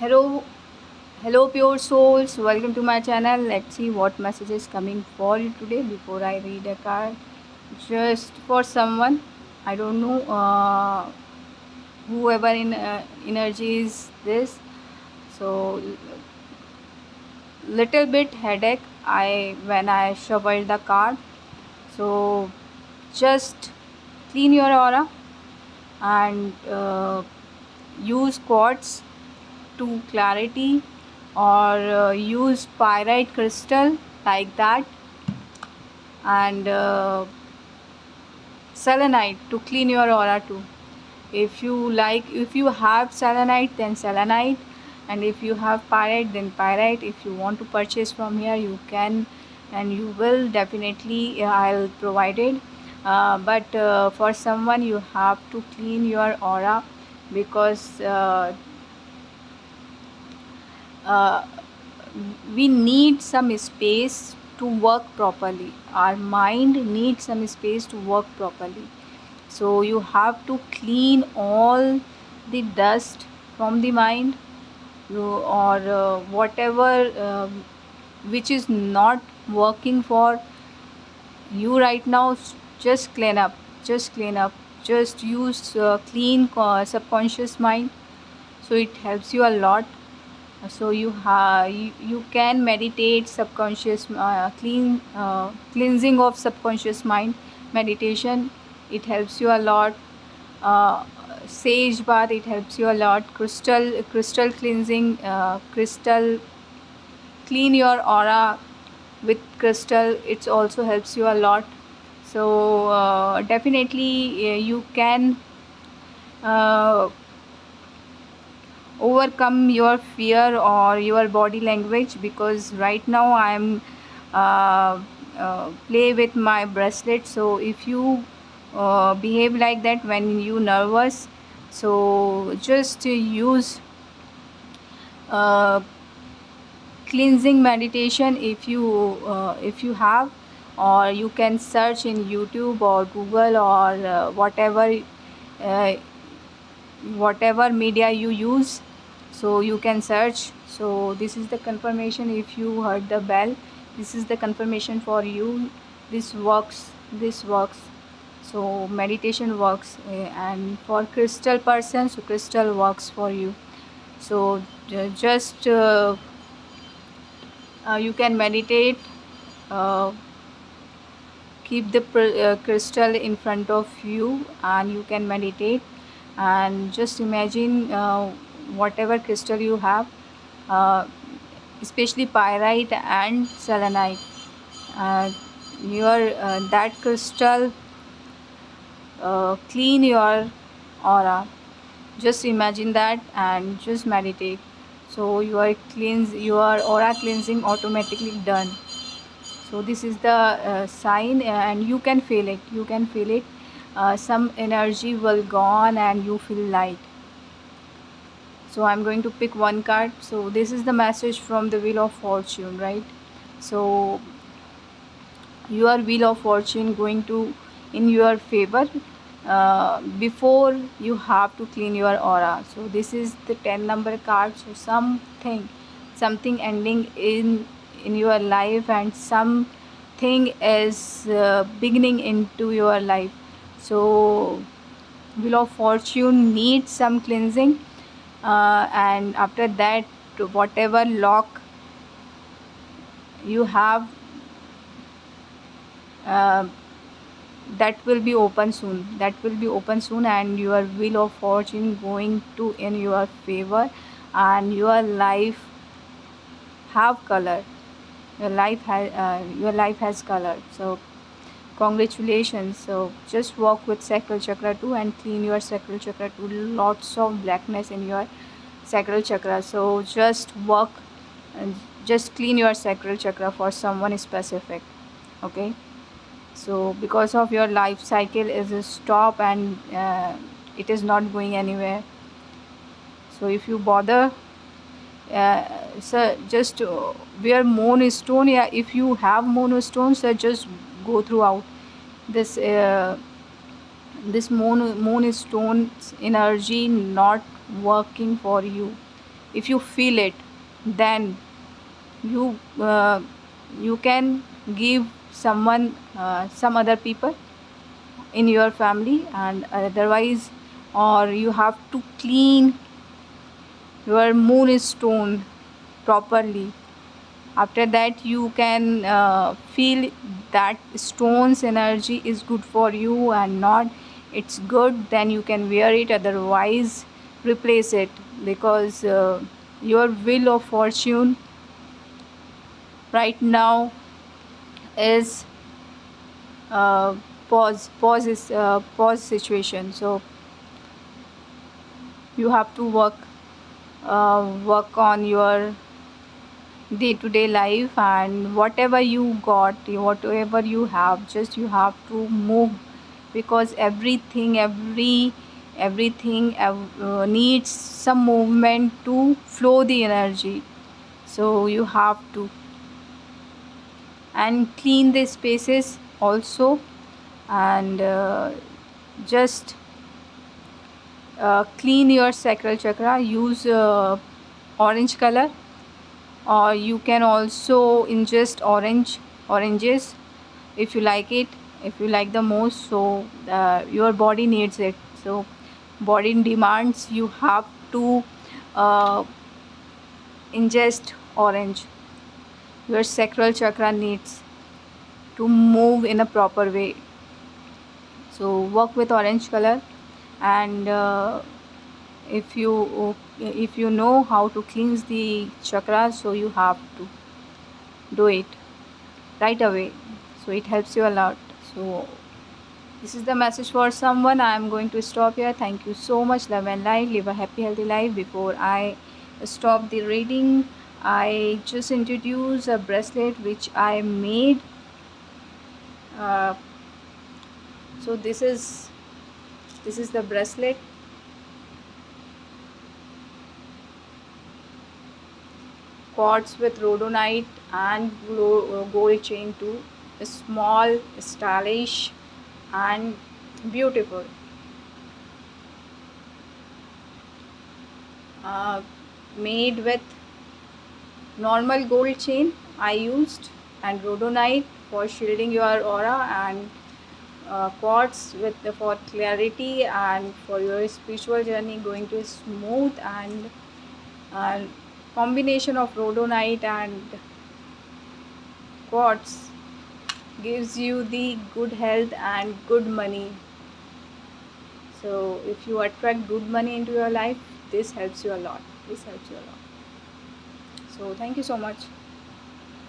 Hello, hello, pure souls. Welcome to my channel. Let's see what message is coming for you today. Before I read a card, just for someone, I don't know whoever in energy is this. So little bit headache. I when I shuffled the card. So just clean your aura and use quartz to clarity, or use pyrite crystal like that, and selenite to clean your aura too. If you have selenite, then selenite, and if you have pyrite, then pyrite. If you want to purchase from here, you can, and you will definitely, I'll provide it. But for someone, you have to clean your aura, because uh, we need some space to work properly. Our mind needs some space to work properly. So you have to clean all the dust from the mind, or whatever which is not working for you right now. Just clean up, just clean up, just use clean subconscious mind, so it helps you a lot. So you can meditate subconscious, cleansing of subconscious mind meditation. It helps you a lot. uh, Sage bath, it helps you a lot. Crystal cleansing, crystal, clean your aura with crystal, it also helps you a lot. So definitely you can uh, overcome your fear or your body language, because right now I'm play with my bracelet. So if you behave like that when you nervous, so just use uh, cleansing meditation if you have, or you can search in YouTube or Google, or uh, whatever media you use, so you can search. So this is the confirmation. If you heard the bell, this is the confirmation for you. This works, this works. So meditation works, and for crystal person, so crystal works for you. So just you can meditate. uh, Keep the crystal in front of you, and you can meditate, and just imagine whatever crystal you have, uh, especially pyrite and selenite. uh, your that crystal clean your aura. Just imagine that and just meditate. So your aura cleansing automatically done. So this is the sign, and you can feel it, you can feel it. Some energy will gone and you feel light. So I'm going to pick one card. So this is the message from the Wheel of Fortune, right? So your Wheel of Fortune going to in your favor. Before you have to clean your aura. So this is the 10 number card. So something ending in your life, and something is beginning into your life. So Wheel of Fortune needs some cleansing, and after that, whatever lock you have, uh, that will be open soon, that will be open soon, and your Wheel of Fortune going to in your favor, and your life have color. Your life has color. So congratulations. So just work with sacral chakra too, and clean your sacral chakra too. Lots of blackness in your sacral chakra. So just work and just clean your sacral chakra for someone specific. Okay. So because of your life cycle is a stop, and it is not going anywhere. So if you bother, so just wear moon stone. Yeah, if you have moon stone, so just go throughout this this moon stone energy not working for you. if you feel it, then you you can give someone, some other people in your family, and otherwise, or you have to clean your moon stone properly. After that, you can feel that stone's energy is good for you and not it's good, then you can wear it, otherwise replace it, because your wheel of fortune right now is pause situation. So you have to work on your day to day life, and whatever you got, whatever you have, just you have to move, because everything needs some movement to flow the energy. So you have to, and clean the spaces also, and just clean your sacral chakra. Use orange color, or you can also ingest oranges if you like it, if you like the most. So your body needs it, so body demands you have to uh, ingest orange. Your sacral chakra needs to move in a proper way, so work with orange color. And if you know how to cleanse the chakras, so you have to do it right away, so it helps you a lot. So this is the message for someone. I am going to stop here. Thank you so much. Love and light. Live a happy healthy life. Before I stop the reading, I just introduce a bracelet which I made. uh, so this is the bracelet, quartz with rhodonite and gold chain too. Small, stylish, and beautiful. uh, Made with normal gold chain I used, and rhodonite for shielding your aura, and quartz with for clarity and for your spiritual journey going to smooth. And uh, combination of rhodonite and quartz gives you the good health and good money. So if you attract good money into your life, this helps you a lot. So thank you so much.